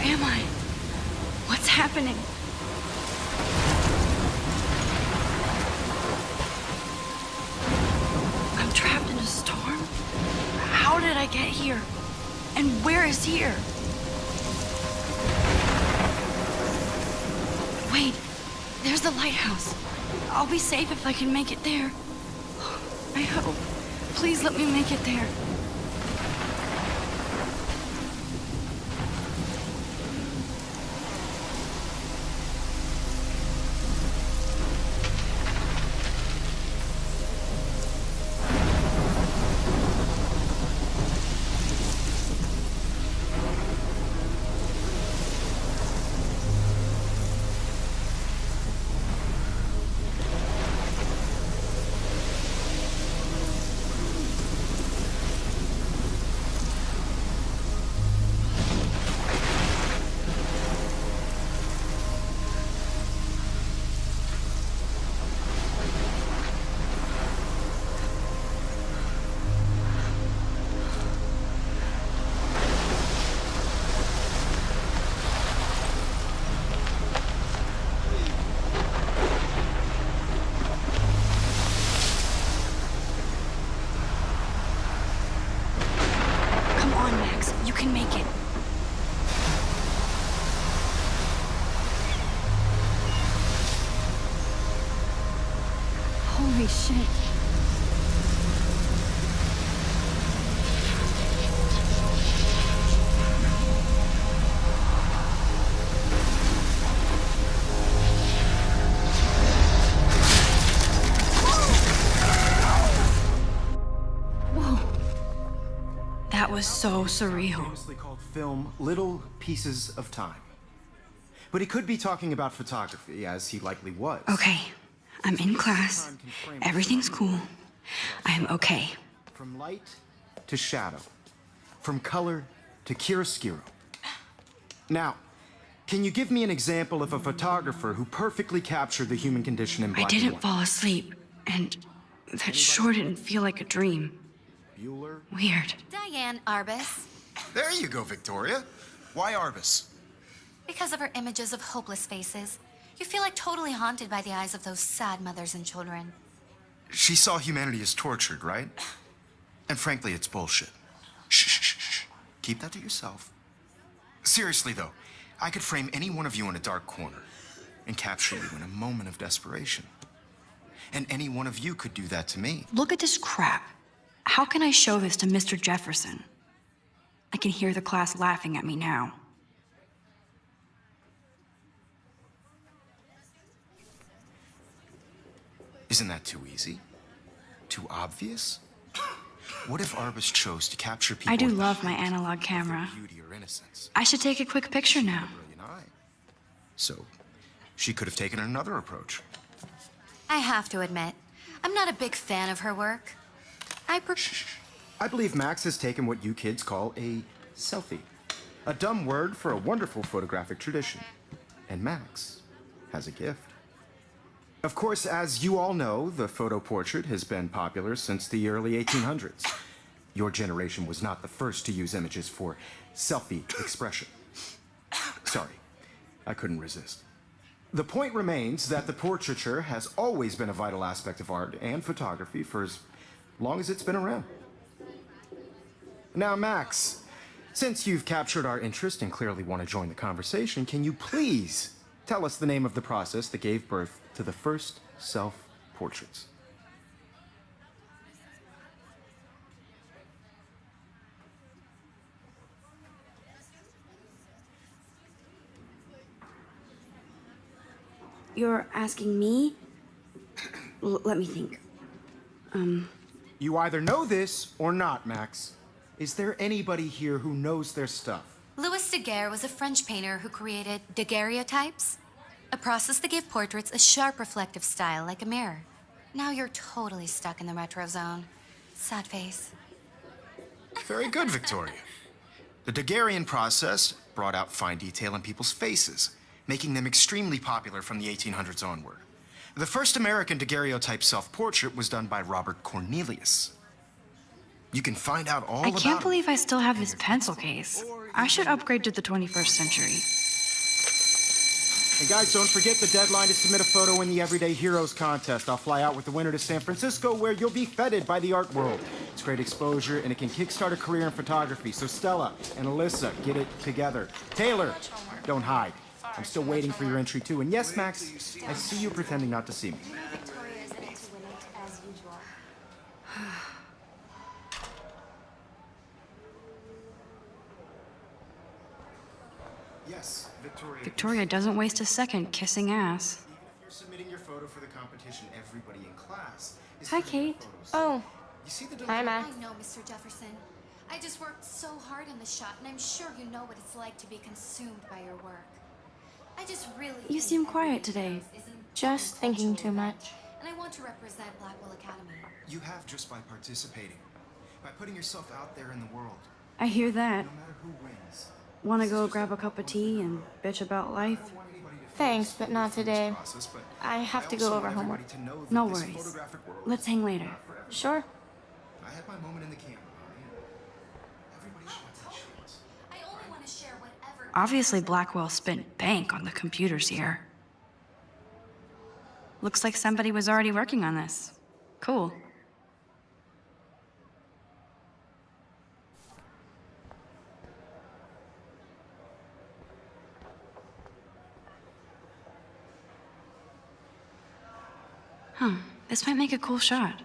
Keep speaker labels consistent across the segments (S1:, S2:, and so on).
S1: am I? What's happening? I'm trapped in a storm? How did I get here? And where is here? Wait, there's the lighthouse. I'll be safe if I can make it there. I hope. Please let me make it there. You can make it. Holy shit. That was so surreal.
S2: Famously called film Little Pieces of Time. But he could be talking about photography, as he likely was.
S1: Okay, I'm in class. Everything's cool. I'm okay.
S2: From light to shadow. From color to chiaroscuro. Now, can you give me an example of a photographer who perfectly captured the human condition in black
S1: I
S2: and
S1: didn't
S2: white?
S1: fall asleep, and that sure didn't feel like a dream.
S2: Bueller?
S1: Weird.
S3: Diane Arbus.
S4: There you go, Victoria. Why Arbus?
S3: Because of her images of hopeless faces, you feel like totally haunted by the eyes of those sad mothers and children.
S4: She saw humanity as tortured, right? And frankly, it's bullshit. Shh, shh, shh, shh. Keep that to yourself. Seriously, though, I could frame any one of you in a dark corner and capture you in a moment of desperation. And any one of you could do that to me.
S1: Look at this crap. How can I show this to Mr. Jefferson? I can hear the class laughing at me now.
S4: Isn't that too easy? Too obvious? What if Arbus chose to capture people
S1: I do
S4: with the
S1: love my
S4: height
S1: analog
S4: of
S1: camera.
S4: their beauty or innocence?
S1: I should take a quick picture now.
S4: Brilliant eye. So, she could have taken another approach.
S3: I have to admit, I'm not a big fan of her work.
S2: I believe Max has taken what you kids call a selfie. A dumb word for a wonderful photographic tradition. And Max has a gift. Of course, as you all know, the photo portrait has been popular since the early 1800s. Your generation was not the first to use images for selfie expression. Sorry, I couldn't resist. The point remains that the portraiture has always been a vital aspect of art and photography for as long as it's been around. Now, Max, since you've captured our interest and clearly want to join the conversation, can you please tell us the name of the process that gave birth to the first self-portraits?
S1: You're asking me? Let me think.
S2: You either know this or not, Max. Is there anybody here who knows their stuff?
S3: Louis Daguerre was a French painter who created daguerreotypes, a process that gave portraits a sharp reflective style like a mirror. Now you're totally stuck in the retro zone. Sad face.
S4: Very good, Victoria. The Daguerrean process brought out fine detail in people's faces, making them extremely popular from the 1800s onward. The first American daguerreotype self-portrait was done by Robert Cornelius. You can find out all
S1: I
S4: about
S1: can't
S4: him
S1: believe I still have
S4: in
S1: this
S4: your
S1: pencil
S4: textbook
S1: case.
S4: or
S1: I should upgrade to the 21st century.
S2: And guys, don't forget the deadline to submit a photo in the Everyday Heroes contest. I'll fly out with the winner to San Francisco, where you'll be feted by the art world. It's great exposure, and it can kickstart a career in photography. So Stella and Alyssa, get it together. Taylor, don't hide. I'm still waiting for your entry, too. And yes, Max, I see you pretending not to see me.
S5: Victoria is in it to win it, as usual.
S2: Yes, Victoria.
S1: Victoria doesn't waste a second kissing ass.
S2: Even if you're submitting your photo for the competition, everybody in class is
S1: Hi,
S2: submitting
S1: Kate.
S2: photos.
S5: Oh,
S2: You see the
S5: hi,
S2: delay?
S5: Max.
S3: I know, Mr. Jefferson. I just worked so hard on the shot, and I'm sure you know what it's like to be consumed by your work. I just really
S1: You
S3: think
S1: seem quiet
S3: Everyday
S1: today.
S3: Heroes is an
S5: Just
S3: important
S5: thinking
S3: cultural
S5: too
S3: event,
S5: much.
S3: And I want to represent Blackwell Academy.
S4: You have just by participating, by putting yourself out there in the world,
S1: I hear that.
S4: no matter who wins.
S1: Want to go grab a cup of tea and bitch about life?
S4: I don't want anybody to
S5: Thanks,
S4: feel
S5: but not
S4: through this
S5: today.
S4: process, but
S5: I have to go
S4: also
S5: over
S4: want
S5: homework.
S4: everybody to know that
S1: No
S4: this
S1: worries.
S4: photographic world
S1: Let's
S4: is
S1: hang later.
S4: not for everyone.
S5: Sure.
S4: I had my moment in the camera. Everybody should have that chance.
S3: I only want to share whatever.
S1: Obviously, Blackwell spent bank on the computers here. Looks like somebody was already working on this. Cool. Huh, this might make a cool shot.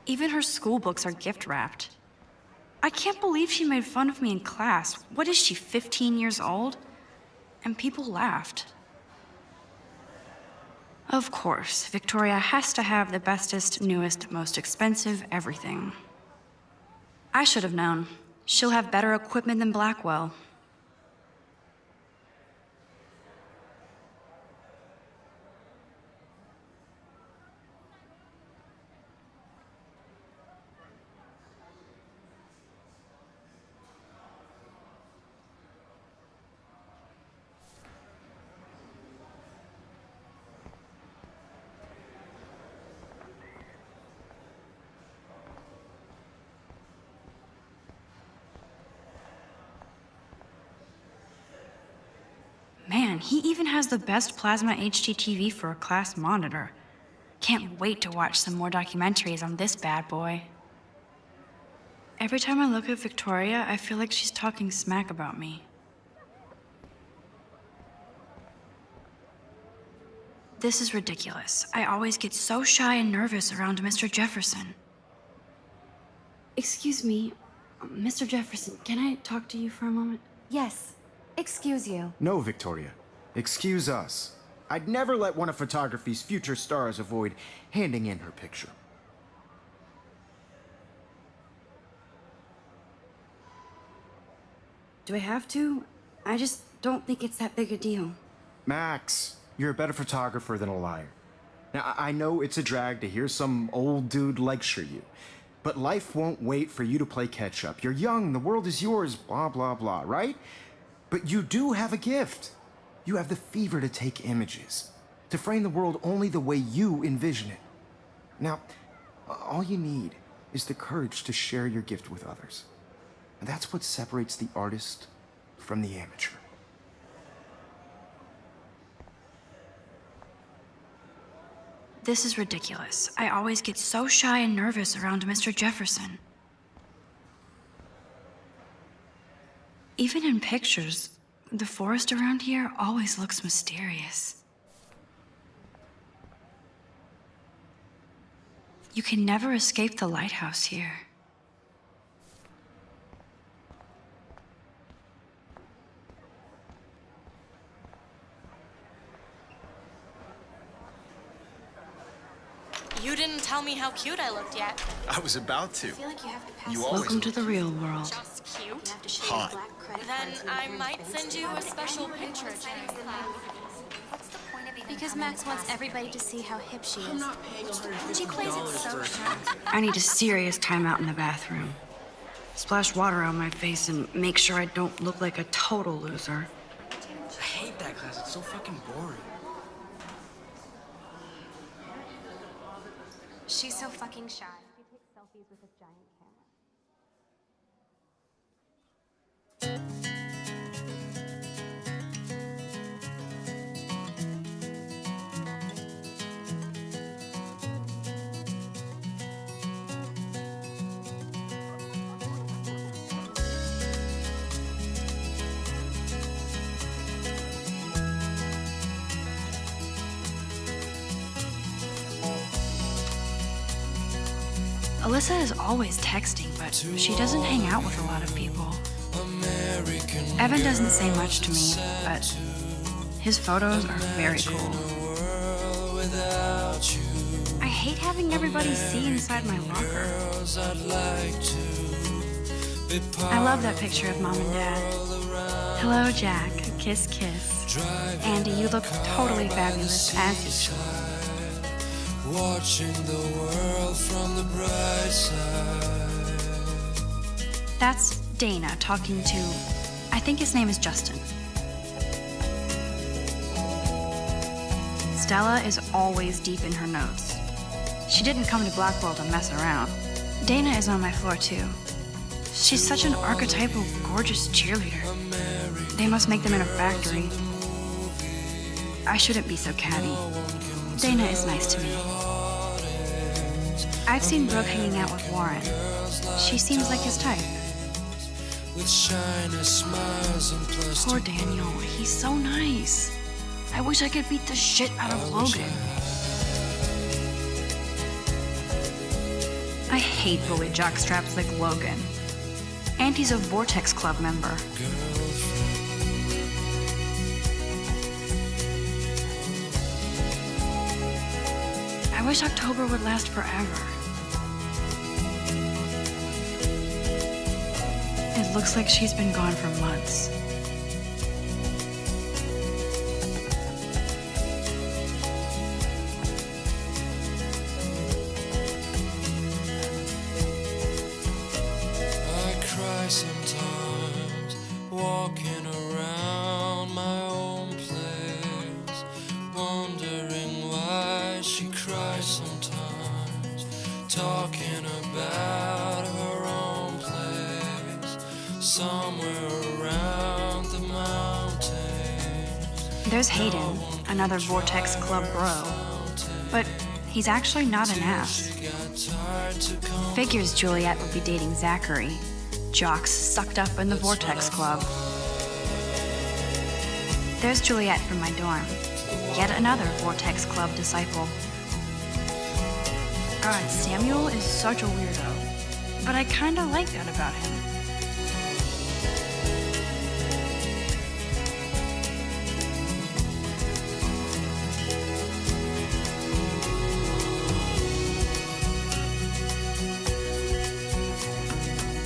S1: Even her school books are gift wrapped. I can't believe she made fun of me in class. What is she, 15 years old? And people laughed. Of course, Victoria has to have the bestest, newest, most expensive everything. I should have known. She'll have better equipment than Blackwell. Man, he even has the best plasma HDTV for a class monitor. Can't wait to watch some more documentaries on this bad boy. Every time I look at Victoria, I feel like she's talking smack about me. This is ridiculous. I always get so shy and nervous around Mr. Jefferson. Excuse me, Mr. Jefferson, can I talk to you for a moment?
S3: Yes. Excuse you.
S2: No, Victoria. Excuse us. I'd never let one of photography's future stars avoid handing in her picture.
S1: Do I have to? I just don't think it's that big a deal.
S2: Max, you're a better photographer than a liar. Now, I know it's a drag to hear some old dude lecture you, but life won't wait for you to play catch up. You're young, the world is yours, blah, blah, blah, right? But you do have a gift. You have the fever to take images, to frame the world only the way you envision it. Now, all you need is the courage to share your gift with others. And that's what separates the artist from the amateur.
S1: This is ridiculous. I always get so shy and nervous around Mr. Jefferson. Even in pictures, the forest around here always looks mysterious. You can never escape the lighthouse here.
S6: You didn't tell me how cute I looked yet.
S4: I was about to.
S5: I feel like you have to pass.
S4: You always
S1: Welcome to the real world.
S6: Just cute.
S5: You have to show
S4: Hot.
S5: your black credit
S6: Then
S5: cards and
S6: I
S5: your
S6: might
S5: bank
S6: send you a special picture during class.
S3: What's the point of even
S5: Because
S3: coming
S5: Max
S3: to
S5: wants
S3: class?
S5: everybody to see how hip she is.
S3: She plays it so sharp.
S1: I need a serious timeout in the bathroom. Splash water on my face and make sure I don't look like a total loser.
S7: I hate that class. It's so fucking boring.
S5: She's so fucking shy. She takes selfies with this giant camera.
S1: Alyssa is always texting, but she doesn't hang out with a lot of people. Evan doesn't say much to me, but his photos are very cool. I hate having everybody see inside my locker. I love that picture of Mom and Dad. Hello, Jack. Kiss, kiss. Andy, you look totally fabulous as usual.
S8: Watching the world from the bright side.
S1: That's Dana talking to, I think his name is Justin. Stella is always deep in her notes. She didn't come to Blackwell to mess around. Dana is on my floor too. She's such an archetypal, gorgeous cheerleader. They must make them in a factory. I shouldn't be so catty. Dana is nice to me. I've seen Brooke hanging out with Warren. She seems like his type.
S8: With shiny smiles and plastic.
S1: Poor Daniel, he's so nice. I wish I could beat the shit out of Logan. I hate bully jockstraps like Logan. And he's a Vortex Club member. I wish October would last forever. It looks like she's been gone for months.
S8: Sometimes walking around my own place, wondering why she cries sometimes, talking about her own place, somewhere around the mountains.
S1: There's Hayden, another Vortex Club bro. But he's actually not an ass. Figures Juliet would be dating Zachary. Jocks sucked up in the Vortex Club. There's Juliet from my dorm. Yet another Vortex Club disciple. God, Samuel is such a weirdo. But I kinda like that about him.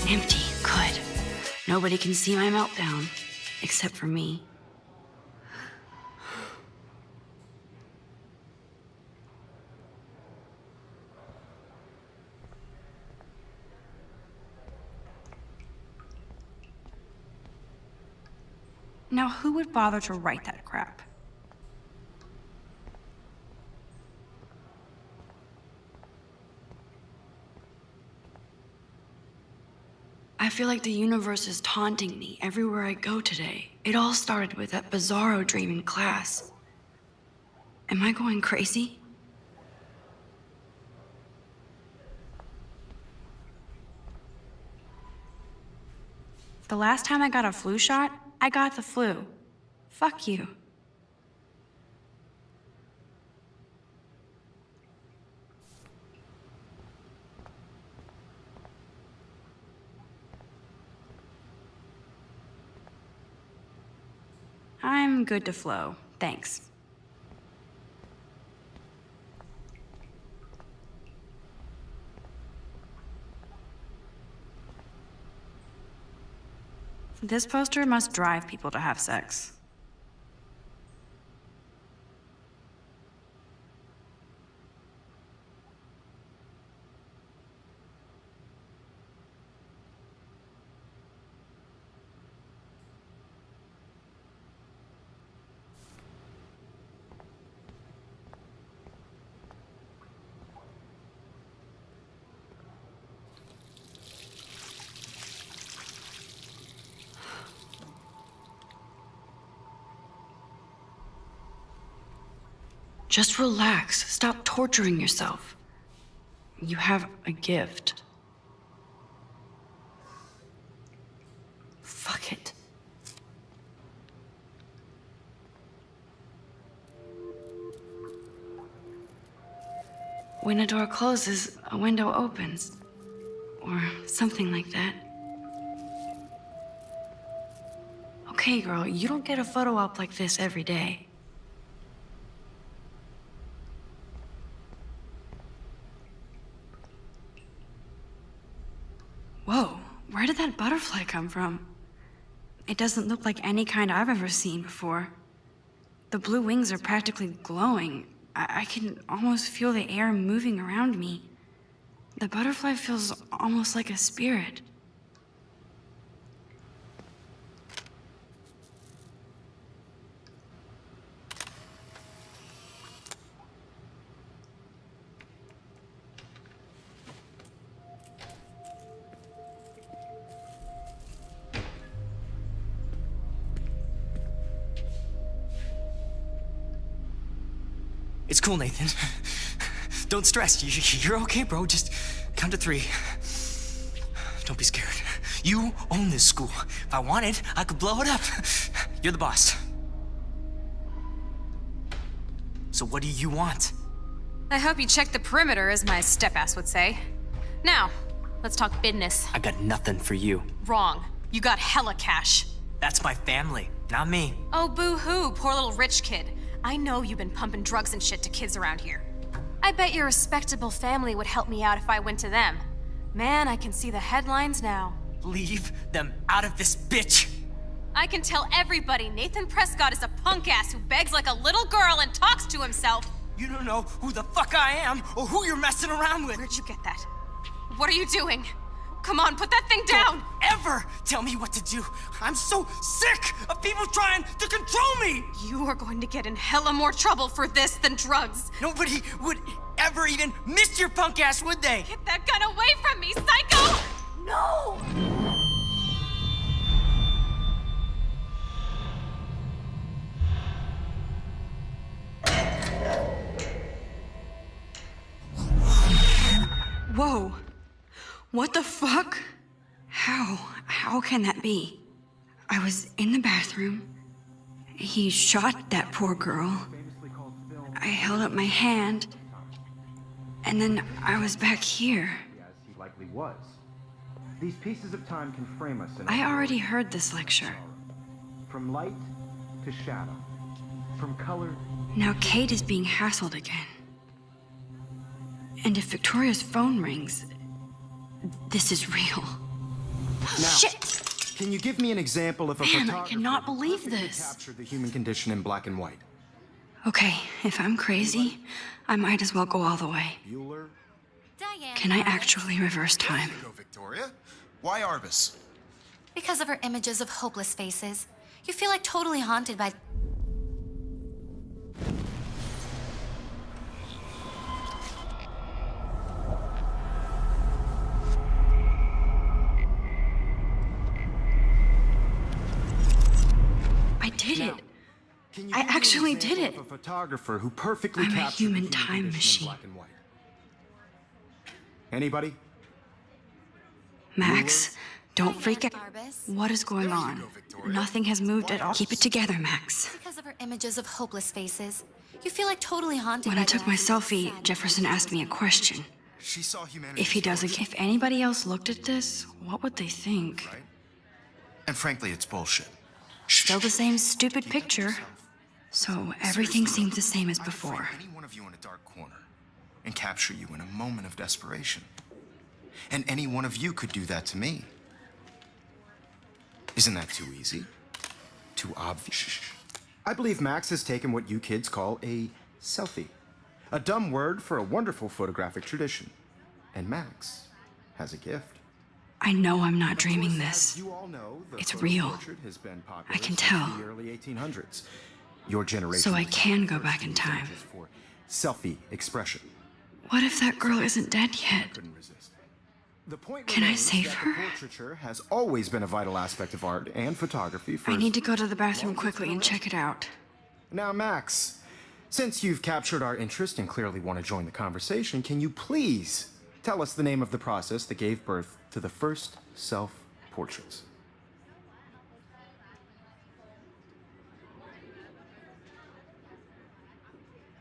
S1: Empty. Good. Nobody can see my meltdown, except for me. Now, who would bother to write that crap? I feel like the universe is taunting me everywhere I go today. It all started with that bizarro dream in class. Am I going crazy? The last time I got a flu shot, I got the flu. Fuck you. I'm good to flow, thanks. This poster must drive people to have sex. Just relax. Stop torturing yourself. You have a gift. Fuck it. When a door closes, a window opens. Or something like that. Okay, girl, you don't get a photo op like this every day. Whoa, where did that butterfly come from? It doesn't look like any kind I've ever seen before. The blue wings are practically glowing. I can almost feel the air moving around me. The butterfly feels almost like a spirit.
S7: It's cool, Nathan. Don't stress. You're okay, bro. Just count to 3. Don't be scared. You own this school. If I wanted, I could blow it up. You're the boss. So what do you want?
S9: I hope you checked the perimeter, as my step-ass would say.
S6: Now, let's talk business.
S7: I got nothing for you.
S6: Wrong. You got hella cash.
S7: That's my family, not me.
S6: Oh, boo-hoo, poor little rich kid. I know you've been pumping drugs and shit to kids around here. I bet your respectable family would help me out if I went to them. Man, I can see the headlines now.
S7: Leave them out of this bitch.
S6: I can tell everybody Nathan Prescott is a punk ass who begs like a little girl and talks to himself.
S7: You don't know who the fuck I am or who you're messing around with.
S6: Where'd you get that? What are you doing? Come on, put that thing down!
S7: Don't ever tell me what to do. I'm so sick of people trying to control me.
S6: You are going to get in hella more trouble for this than drugs.
S7: Nobody would ever even miss your punk ass, would they?
S6: Get that gun away from me, psycho! No!
S1: Whoa. What the fuck? How can that be? I was in the bathroom. He shot that poor girl. I held up my hand. And then I was back here.
S2: As he likely was. These pieces of time can frame us in
S1: I already heard this lecture.
S2: from light to shadow, from color.
S1: Now Kate is being hassled again. And if Victoria's phone rings, this is real.
S2: Now,
S1: Shit!
S2: can you give me an example of a
S1: Man, I
S2: photographer
S1: cannot believe
S2: perfectly
S1: this.
S2: captured the human condition in black and white?
S1: Okay, if I'm crazy, I might as well go all the way.
S2: Bueller?
S3: Diane.
S1: Can I actually reverse time?
S4: Go, Victoria. Why Arbus?
S3: Because of her images of hopeless faces, you feel like totally haunted by.
S1: I did it.
S2: Can you
S1: I
S2: give me an
S1: actually did
S2: example
S1: it.
S2: of a photographer who perfectly
S1: I'm a
S2: captured
S1: human
S2: the
S1: time
S2: condition in
S1: machine.
S2: black and white. Anybody?
S1: Max, don't freak out.
S3: Arbus.
S1: What is going on?
S4: go, Victoria.
S1: Nothing has moved at all. Keep it together, Max.
S3: Because of her images of hopeless faces, you feel like totally haunted
S1: When
S3: by
S1: I took
S3: them.
S1: my selfie, Jefferson asked me a question.
S4: She saw humanity.
S1: If he doesn't, if anybody else looked at this, what would they think?
S4: Right? And frankly, it's bullshit.
S1: Still the same stupid picture. So everything seems the same as
S4: I could frame
S1: before.
S4: any one of you in a dark corner and capture you in a moment of desperation. And any one of you could do that to me. Isn't that too easy? Too obvious?
S2: I believe Max has taken what you kids call a selfie. A dumb word for a wonderful photographic tradition. And Max has a gift.
S1: I know I'm not dreaming
S2: As
S1: this.
S2: you all know, the
S1: It's
S2: photo
S1: real.
S2: portrait has been popular
S1: I can
S2: since
S1: tell.
S2: the early 1800s. Your generation.
S1: So I
S2: was
S1: can go
S2: first
S1: back in
S2: used
S1: time.
S2: images for selfie expression.
S1: What if that girl isn't dead yet?
S2: Couldn't resist. The point
S1: Can I
S2: remains
S1: save
S2: that
S1: her?
S2: The portraiture has always been a vital aspect of art and photography for.
S1: I need to go to the bathroom quickly and check it out.
S2: Now, Max, since you've captured our interest and clearly want to join the conversation, can you please tell us the name of the process that gave birth to the first self-portraits?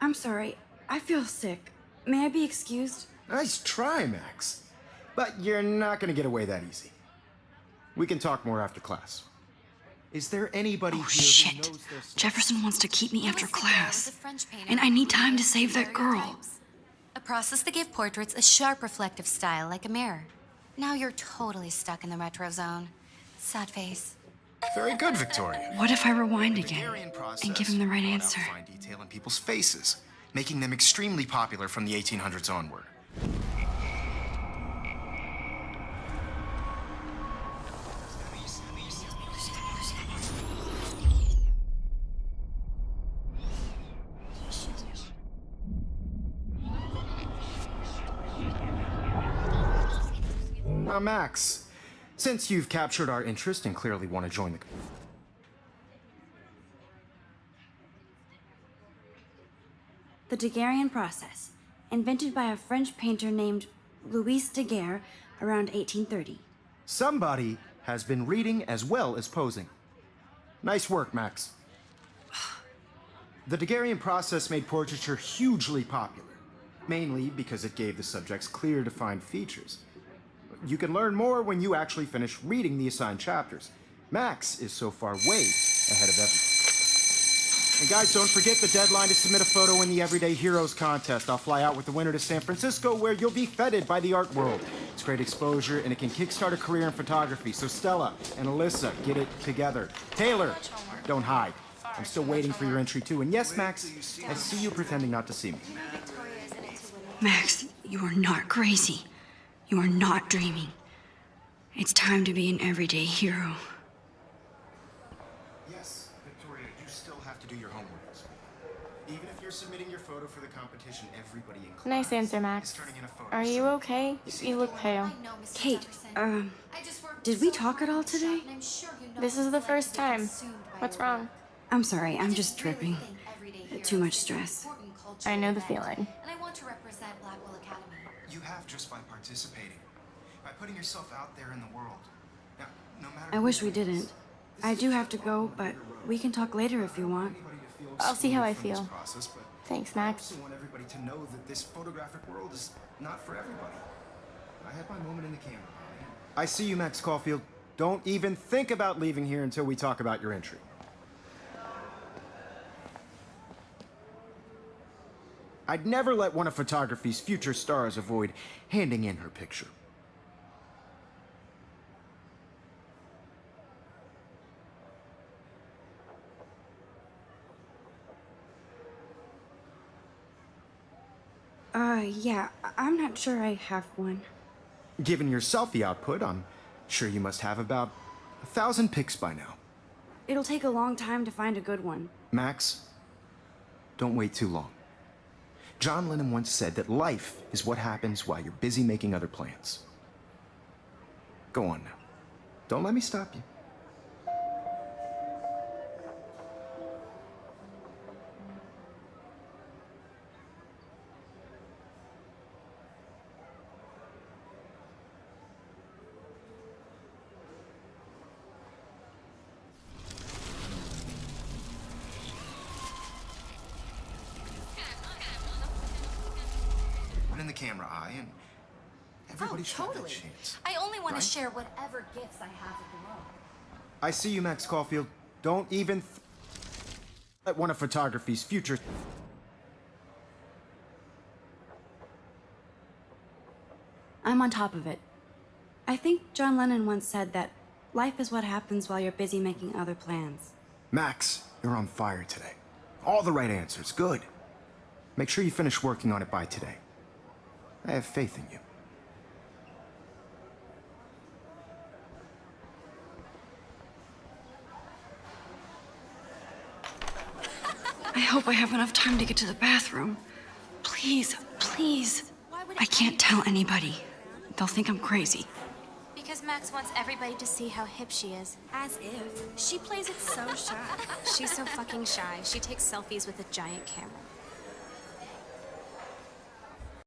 S1: I'm sorry. I feel sick. May I be excused?
S2: Nice try, Max. But you're not going to get away that easy. We can talk more after class. Is there anybody
S1: Oh,
S2: here
S1: shit.
S2: who knows their stuff?
S1: Jefferson wants to keep me after
S3: Louis Daguerre was
S1: class.
S3: a French painter
S1: And I need
S3: who
S1: time to
S3: created
S1: save that girl.
S3: daguerreotypes, a process that gave portraits a sharp reflective style like a mirror. Now you're totally stuck in the retro zone. Sad face.
S4: Very good, Victoria.
S1: What if I rewind
S4: The
S1: again
S4: Hungarian process
S1: and give him the right
S4: brought out
S1: answer?
S4: fine detail in people's faces, making them extremely popular from the 1800s onward.
S2: Now, Max, since you've captured our interest and clearly want to join the.
S9: The Daguerrean process, invented by a French painter named Louis Daguerre around 1830.
S2: Somebody has been reading as well as posing. Nice work, Max. The Daguerrean process made portraiture hugely popular, mainly because it gave the subjects clear, defined features. You can learn more when you actually finish reading the assigned chapters. Max is so far way ahead of everything. And guys, don't forget the deadline to submit a photo in the Everyday Heroes contest. I'll fly out with the winner to San Francisco, where you'll be feted by the art world. It's great exposure, and it can kickstart a career in photography. So Stella and Alyssa, get it together. Taylor, don't hide. I'm still waiting for your entry too. And yes, Max, I see you pretending not to see me.
S1: Max, you are not crazy. You are not dreaming. It's time to be an everyday hero.
S2: Yes, Victoria, you still have to do your homework. Even if you're submitting your photo for the competition, everybody in class
S5: Nice answer,
S2: is
S5: Max.
S2: turning in a photo.
S5: Are you okay? You look pale.
S9: Kate, did we talk at all today?
S5: This is the first time. What's wrong?
S9: I'm sorry, I'm just tripping. Too much stress.
S5: I know the feeling.
S3: And I want to represent Blackwell Academy.
S4: You have just by participating, by putting yourself out there in the world. Now, no matter
S9: I wish we didn't. I do have to go, but we can talk later if you want.
S5: I'll see how I feel.
S4: process, but
S5: Thanks,
S4: I
S5: Max.
S4: also want everybody to know that this photographic world is not for everybody. I had my moment in the camera.
S2: I see you, Max Caulfield. Don't even think about leaving here until we talk about your entry. I'd never let one of photography's future stars avoid handing in her picture.
S9: Yeah, I'm not sure I have one.
S2: Given your selfie output, I'm sure you must have about 1,000 pics by now.
S9: It'll take a long time to find a good one.
S2: Max, don't wait too long. John Lennon once said that life is what happens while you're busy making other plans. Go on now. Don't let me stop you.
S4: In the camera eye, and everybody should have a chance.
S3: I only want
S4: Right?
S3: to share whatever gifts I have with the world.
S2: I see you, Max Caulfield. Don't even let one of photography's future...
S9: I'm on top of it. I think John Lennon once said that life is what happens while you're busy making other plans.
S2: Max, you're on fire today. All the right answers. Good. Make sure you finish working on it by today. I have faith in you.
S1: I hope I have enough time to get to the bathroom. Please, please. I can't tell anybody. They'll think I'm crazy.
S6: Because Max wants everybody to see how hip she is.
S9: As if.
S6: She plays it so shy. She's so fucking shy. She takes selfies with a giant camera.